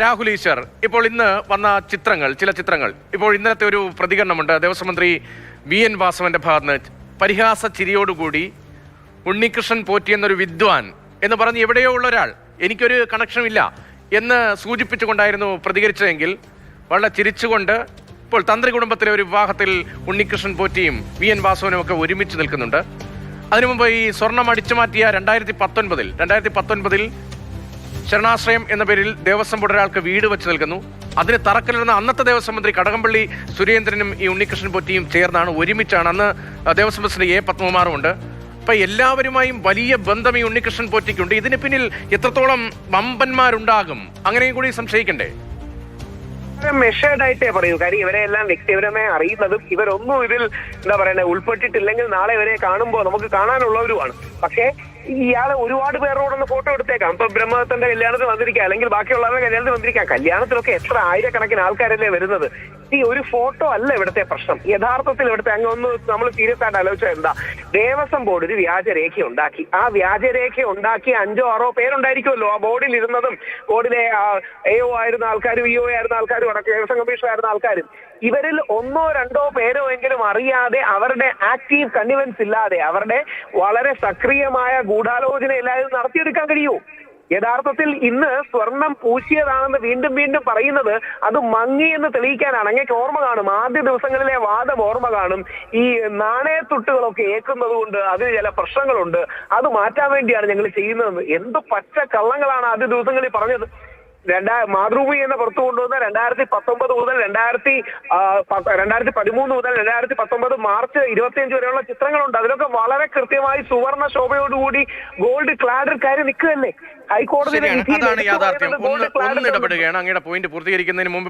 രാഹുൽ ഈശ്വർ, ഇപ്പോൾ ഇന്ന് വന്ന ചില ചിത്രങ്ങൾ ഇപ്പോൾ ഇന്നലത്തെ ഒരു പ്രതികരണമുണ്ട് ദേവസ്വം മന്ത്രി VN വാസവന്റെ ഭാഗത്ത് പരിഹാസ ചിരിയോടുകൂടി ഉണ്ണികൃഷ്ണൻ പോറ്റി എന്നൊരു വിദ്വാൻ എന്ന് പറഞ്ഞ് എവിടെയോ ഉള്ള ഒരാൾ, എനിക്കൊരു കണക്ഷനും ഇല്ല എന്ന് സൂചിപ്പിച്ചുകൊണ്ടായിരുന്നു പ്രതികരിച്ചതെങ്കിൽ വളരെ ചിരിച്ചുകൊണ്ട് ഇപ്പോൾ തന്ത്രി കുടുംബത്തിലെ ഒരു വിവാഹത്തിൽ ഉണ്ണികൃഷ്ണൻ പോറ്റിയും VN വാസവനും ഒക്കെ ഒരുമിച്ച് നിൽക്കുന്നുണ്ട്. അതിനു മുമ്പ് ഈ സ്വർണം അടിച്ചു മാറ്റിയ 2019 ശരണാശ്രയം എന്ന പേരിൽ ദേവസ്വം ബോർഡ് ഒരാൾക്ക് വീട് വെച്ച് നൽകുന്നു. അതിന് തറക്കല്ലിടുന്ന അന്നത്തെ ദേവസ്വം മന്ത്രി കടകംപള്ളി സുരേന്ദ്രനും ഈ ഉണ്ണികൃഷ്ണൻ പോറ്റിയും ചേർന്നാണ്, ഒരുമിച്ചാണ്. അന്ന് ദേവസ്വം പ്രസിഡന്റ് A പത്മകുമാറും ഉണ്ട്. അപ്പൊ എല്ലാവരുമായും വലിയ ബന്ധം ഈ ഉണ്ണികൃഷ്ണൻ പോറ്റിക്കുണ്ട്. ഇതിന് പിന്നിൽ എത്രത്തോളം വമ്പന്മാരുണ്ടാകും അങ്ങനെയും കൂടി സംശയിക്കണ്ടേ? മെഷേർഡ് ആയിട്ടേ പറയൂ. കാര്യം ഇവരെ എല്ലാം വ്യക്തിപരമായി അറിയുന്നതും ഇവരൊന്നും ഇതിൽ എന്താ പറയുന്നത് ഉൾപ്പെട്ടിട്ടില്ലെങ്കിൽ നാളെ ഇവരെ കാണുമ്പോൾ നമുക്ക് കാണാനുള്ളവരുമാണ്. പക്ഷേ ഇയാളെ ഒരുപാട് പേരോടൊന്ന് ഫോട്ടോ എടുത്തേക്കാം. ഇപ്പൊ ബ്രഹ്മദത്തന്റെ കല്യാണത്തിന് വന്നിരിക്കാം, അല്ലെങ്കിൽ ബാക്കിയുള്ളവരുടെ കല്യാണത്തിന് വന്നിരിക്കാം. കല്യാണത്തിലൊക്കെ എത്ര ആയിരക്കണക്കിന് ആൾക്കാരല്ലേ വരുന്നത്. ഈ ഒരു ഫോട്ടോ അല്ല ഇവിടുത്തെ പ്രശ്നം. യഥാർത്ഥത്തിൽ ഇവിടുത്തെ അങ്ങൊന്ന് നമ്മൾ സീരിയസ് ആയിട്ട് ആലോചിച്ചാൽ എന്താ, ദേവസ്വം ബോർഡ് ഒരു വ്യാജരേഖ ഉണ്ടാക്കി. ആ വ്യാജരേഖ ഉണ്ടാക്കി 5-6 പേരുണ്ടായിരിക്കുമല്ലോ ആ ബോർഡിൽ ഇരുന്നതും. ബോർഡിലെ AO ആയിരുന്ന ആൾക്കാരും EO ആയിരുന്ന ആൾക്കാരും അടക്കം ദേവസ്വം കമ്മീഷണർ ആയിരുന്ന ആൾക്കാരും. ഇവരിൽ 1-2 പേരോ എങ്കിലും അറിയാതെ, അവരുടെ ആക്റ്റീവ് കൺവിവൻസ് ഇല്ലാതെ, അവരുടെ വളരെ സക്രിയമായ ഗൂഢാലോചന എല്ലാവരും നടത്തിയെടുക്കാൻ കഴിയൂ. യഥാർത്ഥത്തിൽ ഇന്ന് സ്വർണം പൂശിയതാണെന്ന് വീണ്ടും വീണ്ടും പറയുന്നത് അത് മങ്ങി എന്ന് തെളിയിക്കാനാണ്. അങ്ങേക്ക് ഓർമ്മ കാണും, ആദ്യ ദിവസങ്ങളിലെ വാദം ഓർമ്മ കാണും. ഈ നാണയത്തുട്ടുകളൊക്കെ ഏക്കുന്നത് കൊണ്ട് അതിന് ചില പ്രശ്നങ്ങളുണ്ട്, അത് മാറ്റാൻ വേണ്ടിയാണ് ഞങ്ങൾ ചെയ്യുന്നതെന്ന്. എന്ത് പച്ച കള്ളങ്ങളാണ് ആദ്യ ദിവസങ്ങളിൽ പറഞ്ഞത്. മാതൃഭൂമി എന്ന പുറത്തു കൊണ്ടുവന്ന 2019 മുതൽ 2013 മുതൽ 2019 മാർച്ച് 25 വരെയുള്ള ചിത്രങ്ങളുണ്ട്. അതിലൊക്കെ വളരെ കൃത്യമായി സുവർണ ശോഭയോടുകൂടി ഗോൾഡ് ക്ലാഡ് കാര്യം നിൽക്കുകയല്ലേ. ഹൈക്കോടതി അതാണ് യാഥാർത്ഥ്യം. ഒന്ന് ഇടപെടുകയാണ്. അങ്ങയുടെ പോയിന്റ് പൂർത്തീകരിക്കുന്നതിന് മുമ്പ്